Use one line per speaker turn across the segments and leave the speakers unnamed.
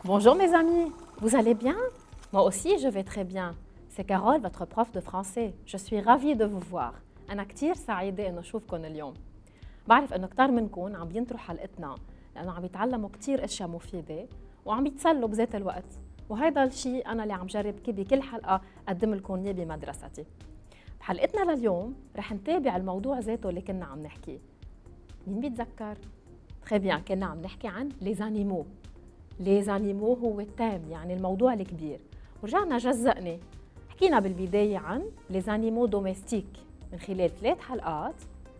Bonjour mes amis, vous allez bien? Moi aussi je vais très bien. C'est Carole, votre prof de français. Je suis ravie de vous voir. أنا كتير سعيدة إنه أشوفكم اليوم. بعرف إنه كتار منكم عم بينطروا حلقتنا لأنه عم يتعلموا كتير أشياء مفيدة وعم يتسلوا بذات الوقت. وهذا الشيء أنا اللي عم جرب بكل حلقة أقدم لكم إياه بمدرستي. بحلقتنا لليوم رح نتابع الموضوع ذاته اللي كنا عم نحكيه. مين بيتذكر؟ très bien كنا عم نحكي عن les animaux. les animaux هو التام يعني الموضوع الكبير. ورجعنا جزأنا حكينا بالبداية عن les animaux domestiques من خلال 3 حلقات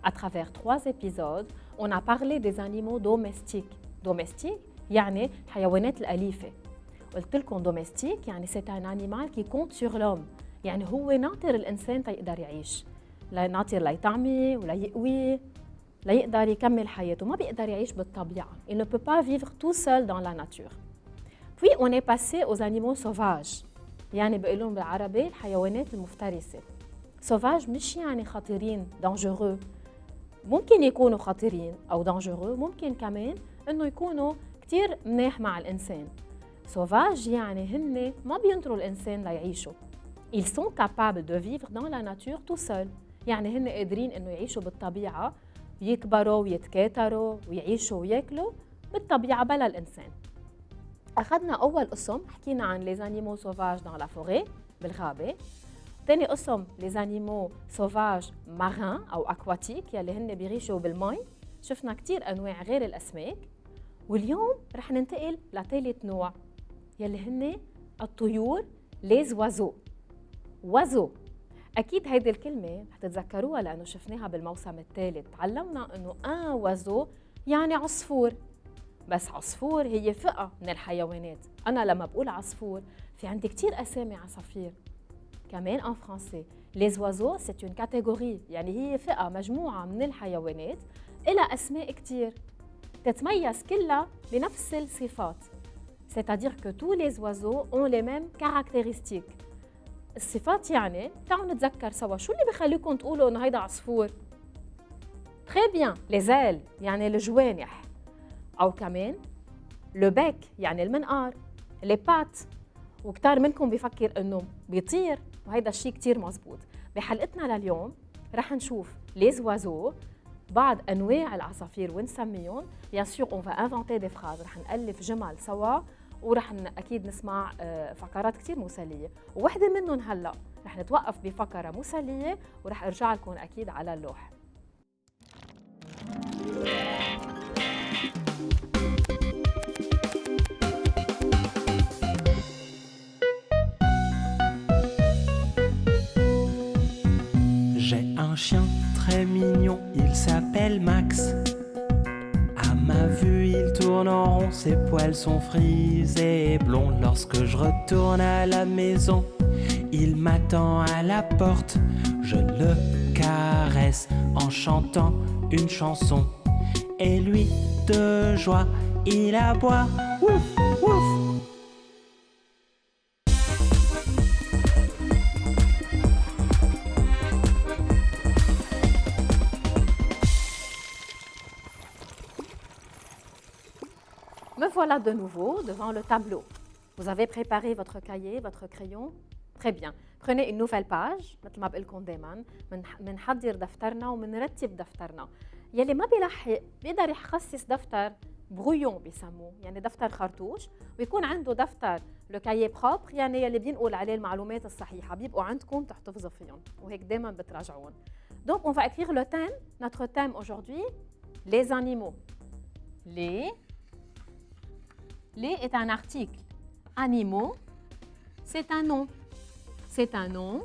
à travers 3 épisodes on a parlé des animaux domestiques. domestiques يعني الحيوانات الأليفة. قلت لكم domestique يعني c'est un animal qui compte sur l'homme يعني هو ناطر الإنسان تيقدر يعيش ناطر ليطعمي ولا يقوي ليقدر يكمل حياته ما بيقدر يعيش بالطبيعة. Il ne peut pas vivre tout seul dans la nature. Puis on est passé aux animaux sauvages يعني بيقولون بالعربي الحيوانات المفترسة. sauvage مش يعني خطيرين dangereux ممكن يكونوا خطيرين أو dangereux ممكن كمان إنه يكونوا كتير مناح مع الإنسان. sauvage يعني هن ما بينطروا الإنسان ليعيشوا. Ils sont capables de vivre dans la nature tout seuls يعني هن قادرين إنه يعيشوا بالطبيعة يكبروا ويتكاثروا ويعيشوا وياكلوا بالطبيعة بلا الإنسان. أخذنا أول قسم حكينا عن les animaux sauvages dans la forêt بالغابة. ثاني قسم les animaux sauvages marins أو aquatiques يلي هن بيعيشوا بالمي. شفنا كتير أنواع غير الأسماك. واليوم رح ننتقل لثالث نوع يلي هن الطيور les oiseaux. oiseaux أكيد هيدي الكلمة هتتذكروها لأنه شفناها بالموسم الثالث. تعلمنا أنه un oiseau يعني عصفور. بس عصفور هي فئة من الحيوانات. أنا لما بقول عصفور في عندي كتير أسامي عصافير. كمان en français les oiseaux c'est une catégorie يعني هي فئة مجموعة من الحيوانات إلى أسماء كتير تتميز كلها بنفس الصفات. c'est-à-dire que tous les oiseaux ont les mêmes caractéristiques. الصفات يعني تعالوا نتذكر سوا شو اللي بخليكم تقولوا إنه هيدا عصفور؟ très bien les ailes يعني الجوانح أو كمان le bec يعني المنقار les pattes وكتار منكم بيفكر إنه بيطير وهيدا الشيء كتير مزبوط. بحلقتنا لليوم رح نشوف les oiseaux بعض أنواع العصافير ونسميهم. bien sûr on va inventer des phrases رح نألف جمل سوا ورح أكيد نسمع فقرات كتير مسلية وواحدة منهم هلأ رح نتوقف بفقرة مسلية ورح أرجع لكم أكيد على اللوح.
J'ai un chien très mignon, il s'appelle Max. À ma vue, il tourne en rond, ses poils sont frisés et blonds. Lorsque je retourne à la maison, il m'attend à la porte. Je le caresse en chantant une chanson. Et lui, de joie, il aboie. Wouf, wouf.
Me voilà de nouveau devant le tableau. Vous avez préparé votre cahier, votre crayon? Très bien. Prenez une nouvelle page مثل ما بقول لكم دائما منحضر دفترنا ومنرتب دفترنا. يلي ما بيلحق بيقدر يخصص دفتر برويون بيسموه يعني دفتر خرطوش ويكون عنده دفتر لو كايي بروبر يعني يلي بينقل عليه المعلومات الصحيحه بيبقوا عندكم تحتفظوا فيهم وهيك دائما بتراجعون. Donc on va écrire le thème. Notre thème aujourd'hui les animaux. Les est un article. Animaux, c'est un nom. C'est un nom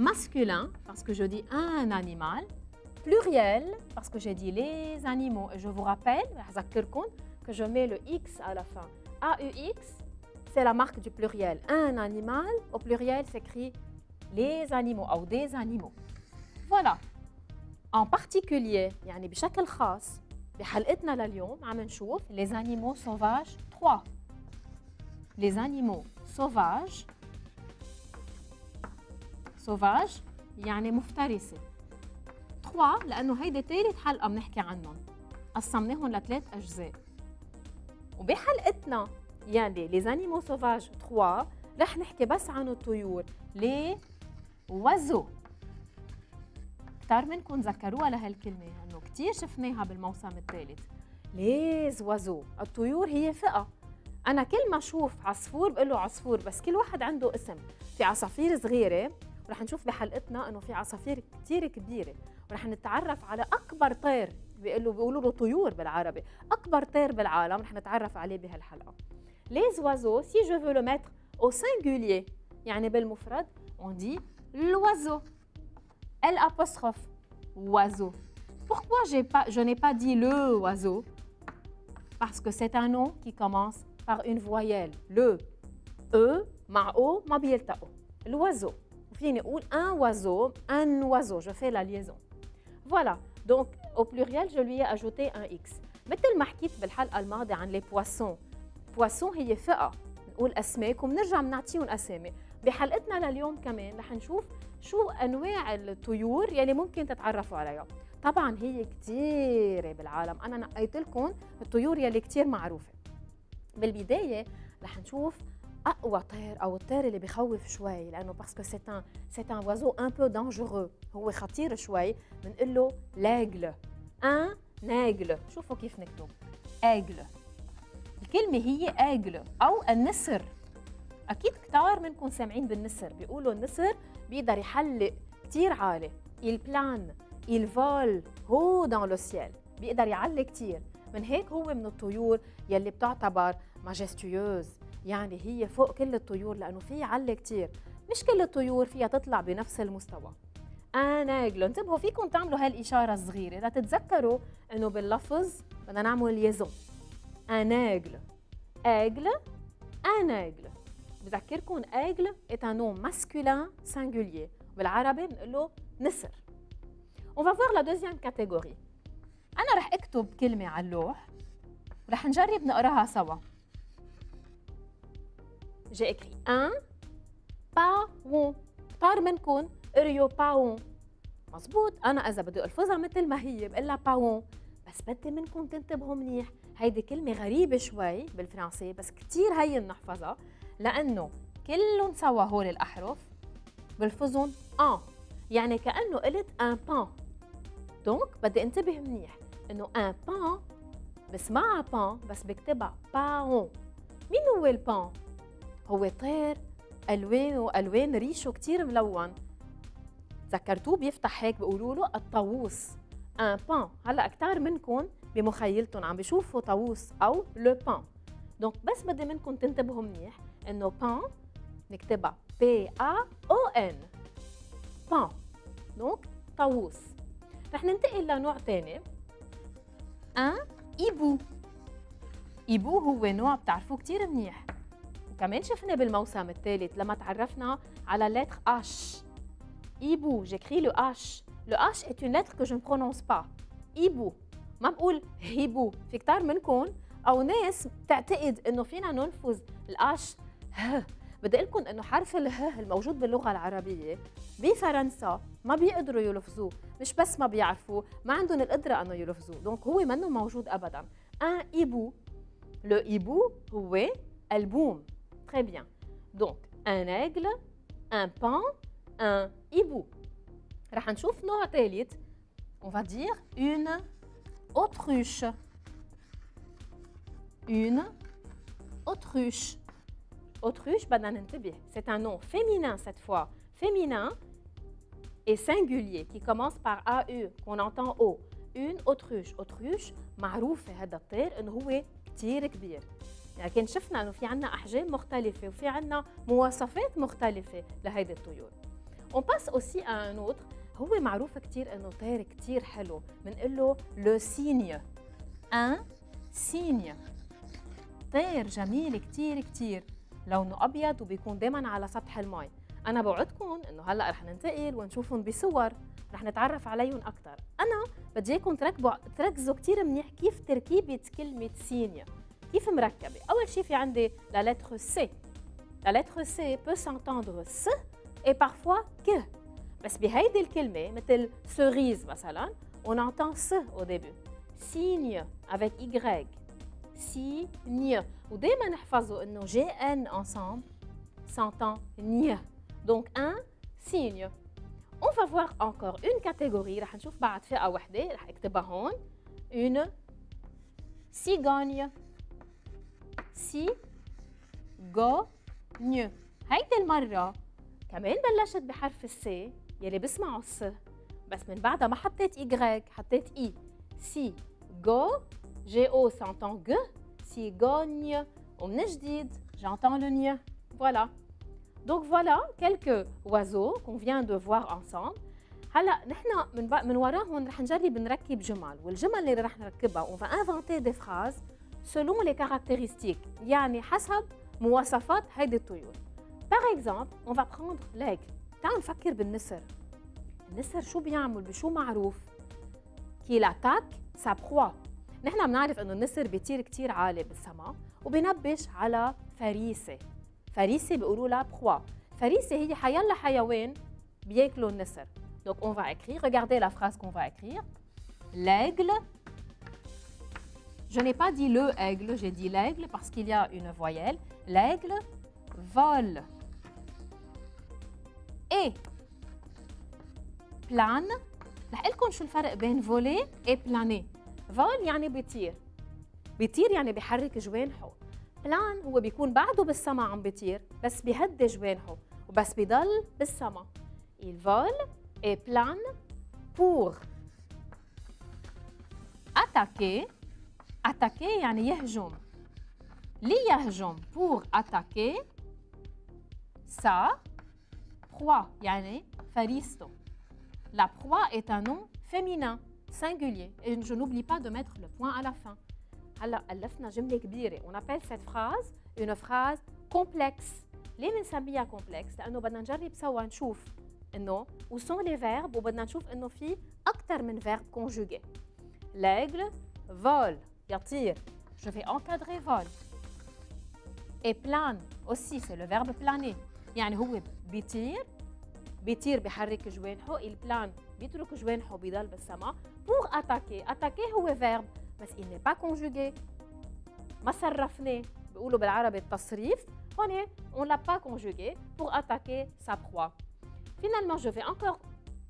masculin parce que je dis un animal. Pluriel parce que j'ai dit les animaux. Et je vous rappelle, que je mets le X à la fin. AUX, c'est la marque du pluriel. Un animal, au pluriel s'écrit les animaux ou des animaux. Voilà. En particulier, يعني بشكل خاص بحلقتنا لليوم عم نشوف les animaux sauvages 3. Les animaux sauvages يعني مفترسة. 3 لأنه هيدي ثالث حلقة بنحكي عنهم. قسمناهم ل3 أجزاء. وبحلقتنا يعني les animaux sauvages 3 رح نحكي بس عن الطيور. les oiseaux كتار منكم ذكروها لهالكلمة لأنه كتير شفناها بالموسم الثالث. les oiseaux الطيور هي فئة. أنا كل ما أشوف عصفور بقول له عصفور، بس كل واحد عنده اسم. في عصافير صغيرة ورح نشوف بحلقتنا إنه في عصافير كتير كبيرة، ورح نتعرف على أكبر طير بيقولوا له طيور بالعربي، أكبر طير بالعالم رح نتعرف عليه بهالحلقة. les oiseaux si je veux le mettre au singulier يعني بالمفرد on dit l'oiseau. L'apostrophe oiseau. Pourquoi je n'ai pas dit le oiseau? Parce que c'est un nom qui commence par une voyelle. Le E مع O ما بيلتقوا. L'oiseau. فيني أقول un oiseau. Je fais la liaison. Voilà. Donc au pluriel je lui ai ajouté un X. مثل ما حكيت بالحلقة الماضية عن les poissons. poisson هي فئة. نقول أسماك وبنرجع بنعطيهم أسامي. بحلقتنا لليوم كمان رح نشوف شو أنواع الطيور يلي ممكن تتعرفوا عليها. طبعاً هي كتيرة بالعالم، أنا نقيت لكم الطيور يلي كتير معروفة. بالبداية رح نشوف أقوى طير أو الطير اللي بخوف شوي، لأنه باسكو c'est un oiseau un peu dangereux، هو خطير شوي. بنقول له l'aigle. un aigle. شوفوا كيف نكتب aigle. الكلمة هي aigle أو النسر. أكيد كتار منكم سامعين بالنسر، بيقولوا النسر بيقدر يحلق كتير عالي. il plane, il vole haut dans le ciel. بيقدر يعلي كتير. من هيك هو من الطيور يلي بتعتبر majestueuse، يعني هي فوق كل الطيور لأنه فيها يعلي كتير. مش كل الطيور فيها تطلع بنفس المستوى. un aigle. انتبهوا فيكم تعملوا هالإشارة الصغيرة لتتذكروا إنه باللفظ بدنا نعمل liaison. un aigle. aigle. un aigle. بذكركم aigle est un nom masculin singulier. بالعربي بنقول له نسر. On va voir la deuxième catégorie. أنا رح أكتب كلمة على اللوح ورح نجرب نقراها سوا. J'ai écrit un paon. كتار منكم قريوا paon. مزبوط، أنا إذا بدي ألفظها مثل ما هي بقول لها paon، بس بدي منكم تنتبهوا منيح. هيدي كلمة غريبة شوي بالفرنسي بس كتير هين نحفظها، لأنه كلهم سوا هول الأحرف بلفظهم ان، يعني كأنه قلت un pain. دونك بدي انتبه منيح إنه un pain بسمعها pain بس بكتبها paon. مين هو البان؟ هو طير ألوان ريشه كتير ملون. ذكرتوه بيفتح هيك بيقولوا له الطاووس. ان بان. هلا كتار منكم بمخيلتهم عم بيشوفوا طاووس او لو بان. دونك بس بدي منكم تنتبهوا منيح انه بان نكتبها بي ا او ان. بان. دونك طاووس. رح ننتقل لنوع ثاني. ان ايبو. ايبو هو نوع بتعرفوه كتير منيح، وكمان شفنا بالموسم الثالث لما تعرفنا على lettre H. Hibou, j'écris le H. Le H est une lettre que je ne prononce pas. Hibou. ما بقول هيبو. في كتار منكم أو ناس بتعتقد إنه فينا ننفذ الأش ه. بدي أقول لكم إنه حرف اله الموجود باللغة العربية بفرنسا ما بيقدروا يلفظوه، مش بس ما بيعرفوه، ما عندهم القدرة إنه يلفظوه، دونك هو منه موجود أبداً. Un hibou. Le hibou هو البوم. Très bien. Donc, un aigle, un paon, un hibou. رح نشوف نوع ثالث. On va dire une autruche. Une autruche. Autruche, بدنا ننتبه. C'est un nom féminin cette fois. Féminin et singulier qui commence par AE qu'on entend O. Une autruche. Autruche معروفة هذا الطير إنه هو كتير كبير. لكن شفنا انه في عنا احجام مختلفه وفي عنا مواصفات مختلفه لهيدي الطيور. On passe aussi à un autre. هو معروف كتير انه طير كتير حلو، بنقول له le cygne. un cygne. طير جميل كتير كتير، لونه ابيض وبيكون دائما على سطح الماء. انا بوعدكم انه هلا رح ننتقل ونشوفهم بصور، رح نتعرف عليهم اكثر. انا بدي اياكم تركزوا كتير منيح كيف تركيبه كلمه cygne. كيف مركبة؟ أول شيء في عندي la lettre C. La lettre C peut s'entendre S et parfois que. بس بهيدي الكلمة مثل cerise مثلاً on entend S au début. Cygne avec Y. signe. ودايما نحفظوا انه GN ensemble s'entend ñ. Donc un signe. On va voir encore une catégorie. رح نشوف بعد فئة وحدة رح اكتبها هون. Une cigogne. Cigogne. هيدي المرة كمان بلشت بحرف السي يلي بسمعوا الس بس من بعدها ما حطيت إيغريك حطيت إي. سي جو جي او s'entend ج. Cigogne. ومن جديد j'entends le ñ. Voilà. Donc voilà quelques oiseaux qu'on vient de voir ensemble. هلا نحن من وراهم رح نجرب نركب جمل والجمل اللي رح نركبها on va inventer des phrases selon les caractéristiques يعني حسب مواصفات هيدي الطيور. Par exemple, on va prendre l'aigle. تعالوا نفكر بالنسر. النسر شو بيعمل بشو معروف؟ qu'il attaque sa proie. نحن بنعرف انه النسر بيطير كتير عالي بالسماء وبينبش على فريسة. فريسة بيقولوا لها proie. فريسة هي حيلا حيوان بياكلوا النسر. Donc on va écrire, regardez la phrase qu'on va écrire. L'aigle. Je n'ai pas dit le aigle, j'ai dit l'aigle parce qu'il y a une voyelle. L'aigle vole et plane. رح اقول لكم شو الفرق بين voler et planer. vol يعني بيطير. بيطير يعني بيحرك جوانحه. بلان هو بيكون بعده بالسما عم بيطير بس بيهدي جوانحه وبس بيضل بالسما. Il vole et plane pour attaquer. Attaquer يعني يهجم. ليهجم pour attaquer sa proie يعني فريسته. La proie est un nom féminin singulier et je n'oublie pas de mettre le point à la fin. هلا ألفنا جملة كبيرة. On appelle cette phrase une phrase complexe. ليه بنسميها complexe؟ لأنه بدنا نجرب سوا نشوف إنه où sont les verbes وبدنا نشوف إنه في أكثر من verbe conjugué. L'aigle vole يطير. Je vais encadrer vole. Et plane aussi c'est le verbe planer. يعني هو بيطير بيحرك جوانحه. Il plane بيترك جوانحه بيضل بالسما. Pour attaquer. Attaquer هو verbe بس il n'est pas conjugué. ما صرفناه. بيقولوا بالعربي التصريف. هون on l'a pas conjugué pour attaquer sa proie. Finalement, je vais encore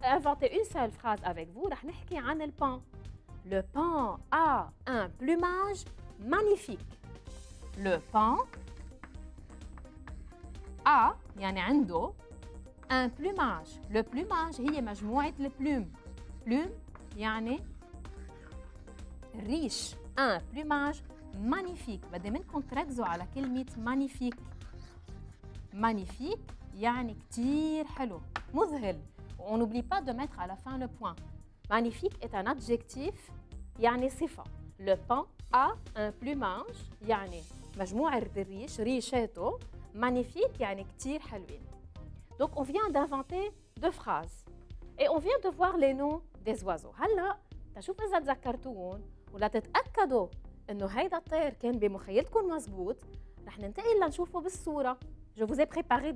inventer une seule phrase avec vous. رح نحكي عن البان. Le pan a un plumage magnifique. Le pan a يعني عنده un plumage. Le plumage هي مجموعة البلوم. plume يعني ريش. un plumage magnifique. بدي منكم تركزوا على كلمة magnifique. magnifique يعني كتير حلو مذهل. On n'oublie pas de mettre à la fin le point. Magnifique est un adjectif يعني صفة. Le pan a un plumage يعني مجموعة الريش ريشاته magnifique يعني كتير حلوين. Donc on vient d'inventer deux phrases et on vient de voir les noms des oiseaux. هلا تشوف إذا تذكرتوهم ولا تتأكدوا إنه هيدا الطير كان بمخيلتكم مزبوط رح ننتقل لنشوفه بالصورة. Je vous ai préparé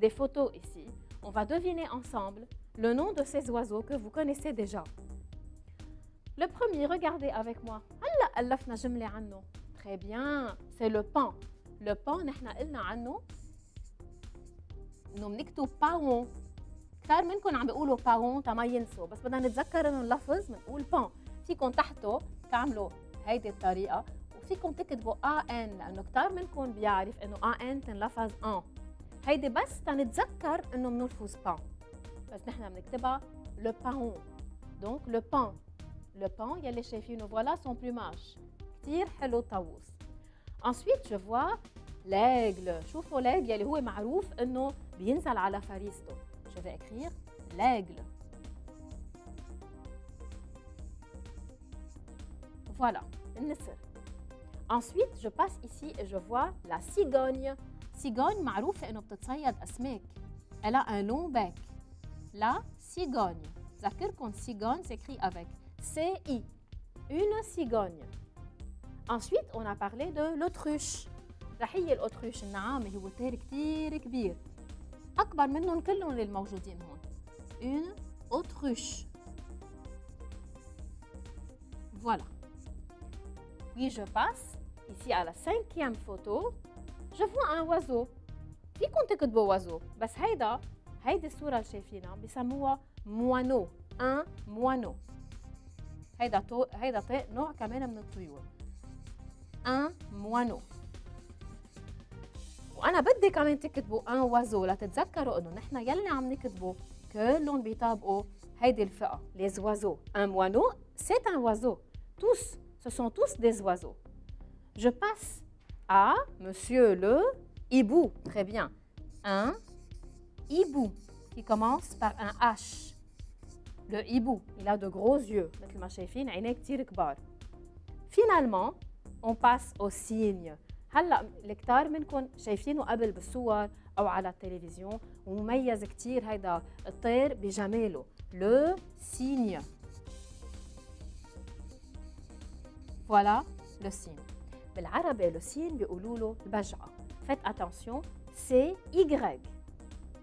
des photos ici. On va deviner ensemble le nom de ces oiseaux que vous connaissez déjà. Le premier, regardez avec moi. هلا ألفنا جملة عنه. Très bien, c'est le pan. Le pan نحن قلنا عنه إنه بنكتب paon. كثير منكم عم بيقولوا paon تما ينسوا بس بدنا نتذكر إنه اللفظ بنقول pan. فيكم تحته تعملوا هيدي الطريقة وفيكم تكتبوا an لأنه كثير منكم بيعرف إنه an تنلفظ an. هيدي بس تنتذكر إنه بنلفظ pan. بس نحن بنكتبها le paon. Donc le pan. Le pan يلي شايفينه voilà son plumage. كتير حلو الطاووس. Ensuite je vois l'aigle. شوفوا l'aigle يلي هو معروف إنه بينزل على فريسته. Je vais écrire l'aigle. Voilà, النسر. Ensuite je passe ici et je vois la cigogne. cigogne معروفة إنه بتتصيد أسماك. Elle a un long bec. La cigogne. ذكركم cigogne s'écrit avec C-I. Une cigogne. Ensuite, on a parlé de l'autruche. رح هي الأوتروش النعامة هو طير كتير كبير. أكبر منهم كلهم اللي موجودين هون. Une autruche. Voilà. Puis je passe ici à la 5e photo, je vois un oiseau. فيكم تكتبوا oiseau بس هيدي الصورة اللي شايفينها بسموها moineau un moineau. هيدا طير نوع كمان من الطيور. un moineau. وأنا بدي كمان تكتبوا un oiseau لتتذكروا إنه نحن يلي عم نكتبوا كلهم بيطابقوا هيدي الفئة les oiseaux. Un moineau, c'est un oiseau. Tous, ce sont tous des oiseaux. Je passe à monsieur le hibou. Très bien. Un hibou qui commence par un H. Le hibou, il a de gros yeux. مثل ما شايفين عينيه كتير كبار. Finalement, on passe au cygne. هلا الكتار منكم شايفينه قبل بالصور او على التلفزيون ومميز كتير هيدا الطير بجماله. Le cygne. Voilà le cygne. بالعربي le cygne بيقولوا له البجعة. Faites attention, c'est Y.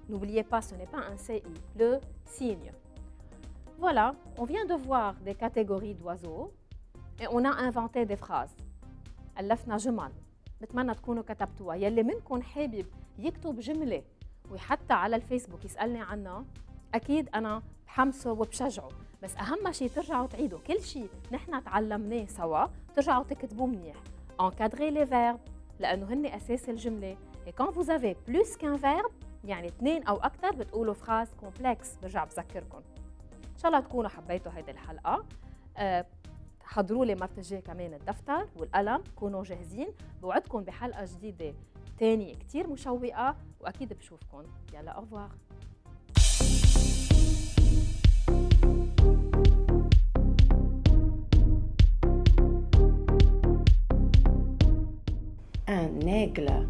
N'oubliez pas, ce n'est pas un CI, le cygne. Voilà, on vient de voir des catégories d'oiseaux et on a inventé des phrases. ألفنا جمل. بتمنى تكونوا كتبتوها. يلي منكم حابب يكتب جملة ويحطها على الفيسبوك يسألني عنها، أكيد أنا بحمسه وبشجعه، بس أهم شيء ترجعوا تعيدوا كل شيء نحن تعلمناه سوا، ترجعوا تكتبوه منيح. Encadrez les verbes لأنه هن أساس الجملة. Et quand vous avez plus qu'un verbe يعني 2 أو أكثر بتقولوا phrase complexe. برجع بذكركم. إن شاء الله تكونوا حبيتوا هيدي الحلقة. حضروا لي مرة الجاية كمان الدفتر والقلم، كونوا جاهزين. بوعدكم بحلقة جديدة تانية كتير مشوقة وأكيد بشوفكم. يلا au revoir.
Un aigle.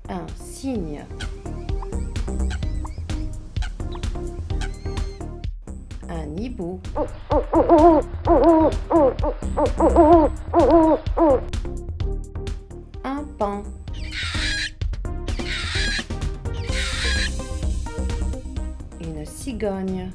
Un cygne. Un hibou. Un paon. Une cigogne.